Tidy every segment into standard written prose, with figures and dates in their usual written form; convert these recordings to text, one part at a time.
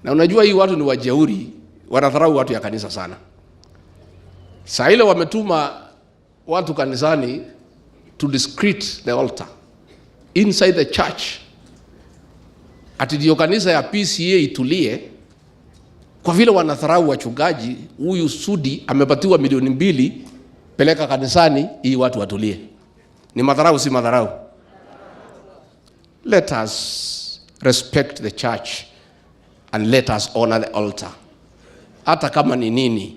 Na unajua hii watu ni wajeuri, wanadharau watu ya kanisa sana. Saa ile wametuma watu kanisani to discredit the altar inside the church. Ati ndio kanisa ya PCA itulie kwa vile wanadharau wachungaji. Huyu Sudi amepatiwa milioni 2 peleka kanisani ili watu watulie. Ni madharau si madharau? Let us respect the church and let us honor the altar. Hata kama ni nini,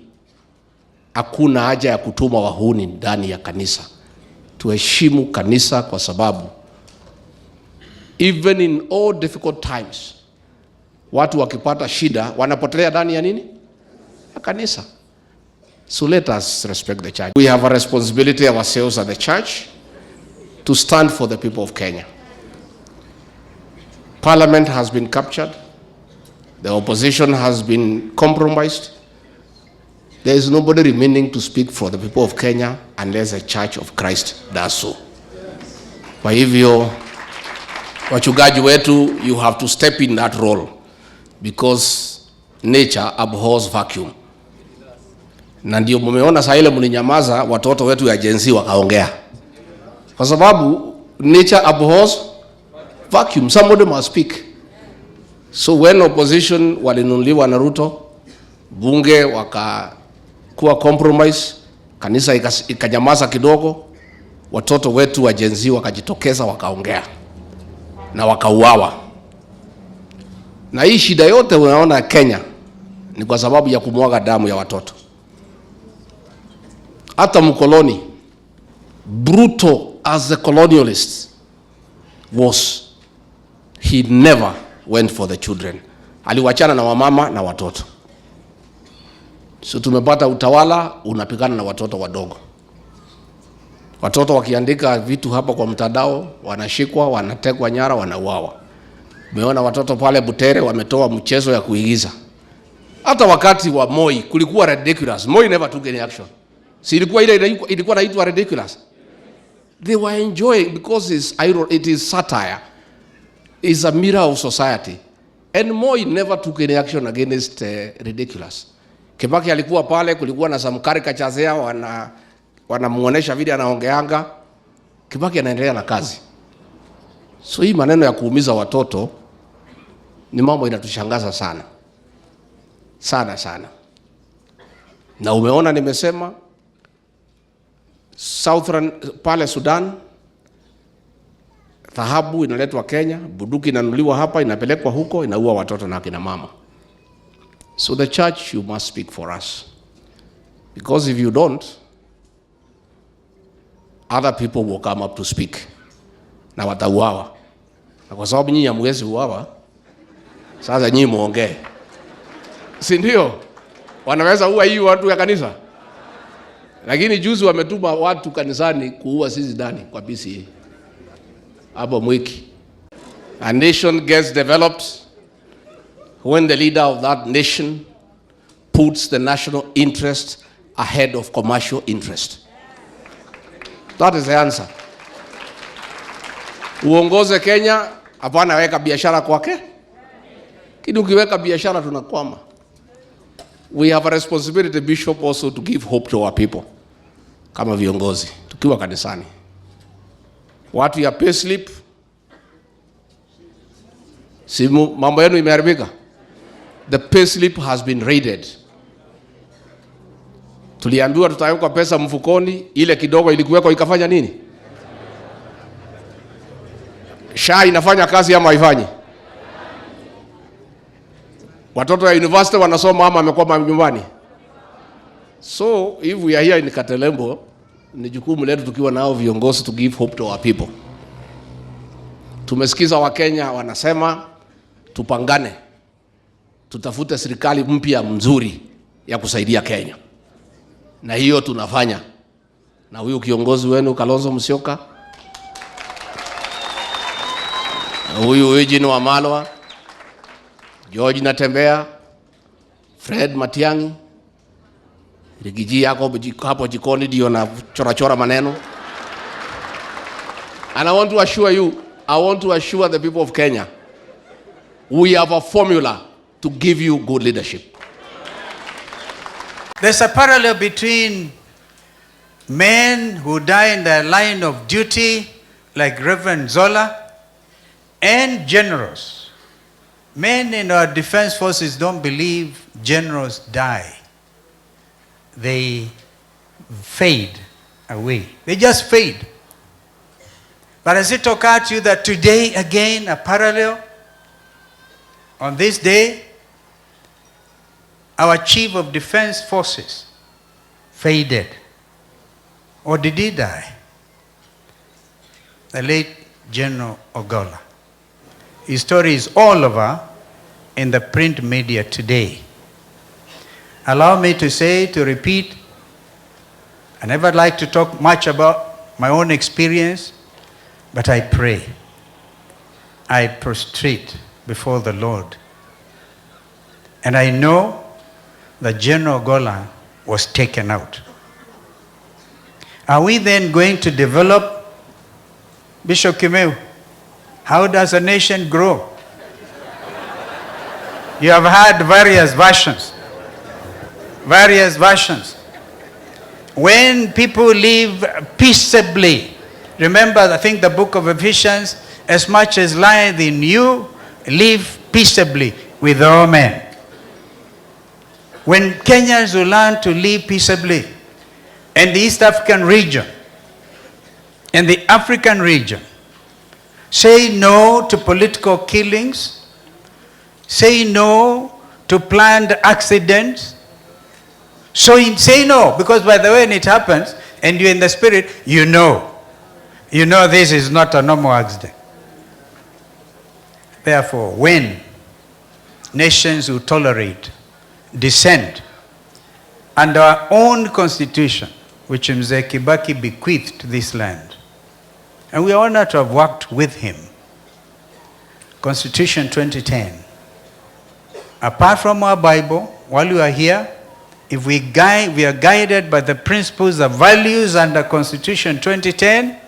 hakuna haja ya kutuma wahuni ndani ya kanisa. Tuheshimu kanisa kwa sababu even in all difficult times, watu wakipata shida wanapotelea ndani ya nini? Ya kanisa. So let us respect the church. We have a responsibility ourselves as the church to stand for the people of Kenya. Parliament has been captured. The opposition has been compromised. There is nobody remaining to speak for the people of Kenya unless the Church of Christ does so. Kwa hivyo, wachungaji wetu, you have to step in that role because nature abhors vacuum. Na ndio mumeona saa ile mlinyamaza watoto wetu ya Gen Z wakaongea. Kwa sababu nature abhors vacuum. Somebody must speak. So when opposition walinunuliwa na Ruto, bunge wakakuwa compromise, kanisa ikanyamaza kidogo, watoto wetu wa Gen Z wakajitokeza wakaongea na wakauawa. Na hii shida yote unaona Kenya ni kwa sababu ya kumwaga damu ya watoto. Hata mkoloni Ruto as a colonialist he never went for the children. Aliwachana na wamama na watoto. So tumepata utawala unapigana na watoto wadogo. Watoto wakiandika vitu hapa kwa mtandao wanashikwa, wanatekwa nyara, wanauawa. Umeona watoto pale Butere wametoa mchezo ya kuigiza. Hata wakati wa Moi kulikuwa ridiculous. Moi never took any action. Si ilikuwa ilikuwa inaitwa ridiculous. They were enjoying because it is satire. It's a mirror of society. And Moi never took any action against ridiculous. Kibaki alikuwa pale, kulikuwa na some caricatures wanamuonesha video anaongeanga. Kibaki anaendelea na kazi. So hii maneno ya kuumiza watoto ni mambo inatushangaza sana. Sana sana. Na umeona nimesema Southern pale Sudan, dhahabu inaletwa Kenya, bunduki inanunuliwa hapa, inapelekwa huko, inaua watoto na akina mama. So the church, you must speak for us. Because if you don't, other people will come up to speak. Na watauawa. Na kwa sababu nyinyi hamwezi uawa, sasa nyinyi muongee. Si ndio? Wanaweza ua hii watu ya kanisa. Lakini juzi wametuma watu kanisani kuua sisi ndani kwa PCA. Hapo Mwiki. A nation gets developed when the leader of that nation puts the national interest ahead of commercial interest. That is the answer. Uongoze Kenya, hapana weka biashara kwake. Kidu ukiweka biashara tunakwama. We have a responsibility, Bishop, also to give hope to our people. Kama viongozi, tukiwa kanisani. Watu ya payslip, simu mambo yenu imeharibika. The payslip has been raided. Tuliambiwa tutaweka pesa mfukoni, ile kidogo ilikuwekwa ikafanya nini? SHA inafanya kazi ama haifanyi? Watoto wa university wanasoma ama wamekuwa nyumbani? So if we are here in Katelembo, ni jukumu letu tukiwa nao viongozi to give hope to our people. Tumesikiza Wakenya wanasema tupangane, tutafute serikali mpya mzuri ya kusaidia Kenya. Na hiyo tunafanya. Na huyu kiongozi wenu Kalonzo Musyoka, na huyu Wamalwa, George Natembeya, Fred Matiang'i, Rigiji yako hapo jikoni ndio na chora maneno. And I want to assure the people of Kenya, we have a formula to give you good leadership. There's a parallel between men who die in their line of duty, like Reverend Zola, and generals. Men in our defense forces don't believe generals die. They fade away. They just fade. But has it occurred to you that today, again, a parallel? On this day, our chief of defense forces faded. Or did he die? The late General Ogola. His story is all over in the print media today. Allow me to repeat, I never like to talk much about my own experience, but I pray. I prostrate before the Lord. And I know that General Ogola was taken out. Are we then going to develop, Bishop Kimeu, how does a nation grow? You have had various versions. Various versions. When people live peaceably, remember, I think the book of Ephesians, as much as lieth in you, live peaceably with all men. When Kenyans will learn to live peaceably, and the East African region, and the African region, say no to political killings, say no to planned accidents. So say no, because by the way, when it happens, and you're in the spirit, you know this is not a normal accident. Therefore, when nations will tolerate dissent under our own constitution, which Mzee Kibaki bequeathed to this land, and we are honored to have worked with him, Constitution 2010, apart from our Bible, while we are here, if we are guided by the principles, the values under Constitution 2010,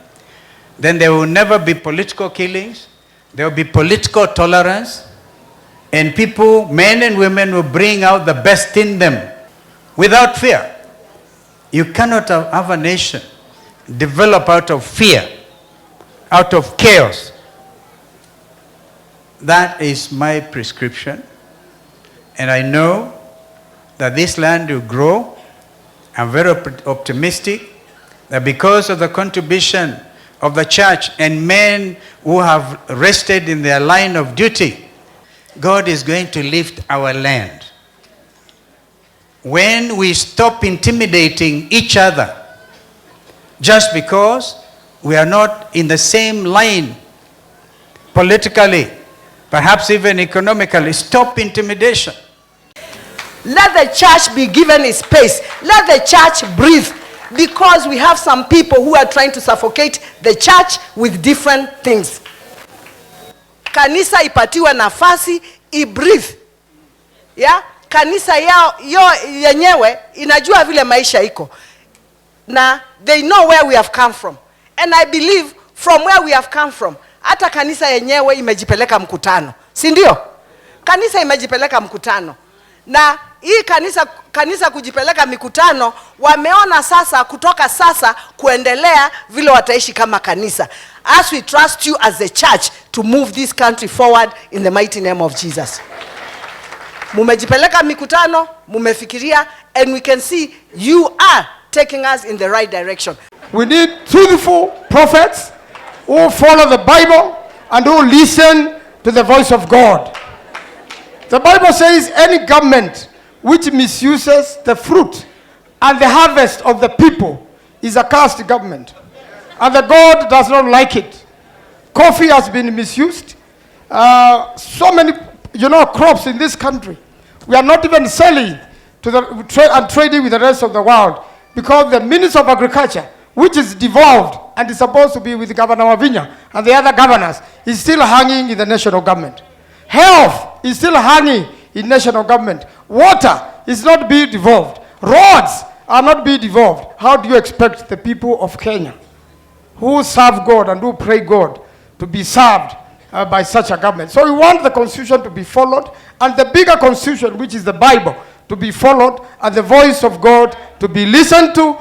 then there will never be political killings, there will be political tolerance, and people, men and women, will bring out the best in them without fear. You cannot have a nation develop out of fear, out of chaos. That is my prescription. And I know that this land will grow. I'm very optimistic that because of the contribution of the church and men who have rested in their line of duty, God is going to lift our land. When we stop intimidating each other just because we are not in the same line politically, perhaps even economically, stop intimidation. Let the church be given its space. Let the church breathe, because we have some people who are trying to suffocate the church with different things. Kanisa ipatiwe nafasi, i-breathe. Yeah? Kanisa yenyewe inajua vile maisha iko. Na they know where we have come from. And I believe from where we have come from, hata kanisa yenyewe imejipeleka mkutano. Si ndio? Kanisa imejipeleka mkutano. Na hii kanisa kujipeleka mikutano, wameona sasa kutoka sasa kuendelea vile wataishi kama kanisa. As we trust you as the church to move this country forward in the mighty name of Jesus. Mumejipeleka mikutano, mumefikiria, and we can see you are taking us in the right direction. We need truthful prophets who follow the Bible and who listen to the voice of God. The Bible says any government which misuses the fruit and the harvest of the people is a cursed government. And the God does not like it. Coffee has been misused. So many, crops in this country. We are not even selling to and trading with the rest of the world, because the Minister of Agriculture, which is devolved and is supposed to be with Governor Wavinya and the other governors, is still hanging in the national government. Health is still hanging in national government. Water is not being devolved. Roads are not being devolved. How do you expect the people of Kenya, who serve God and who pray God, to be served by such a government. So we want the constitution to be followed, and the bigger constitution, which is the Bible, to be followed, and the voice of God to be listened to,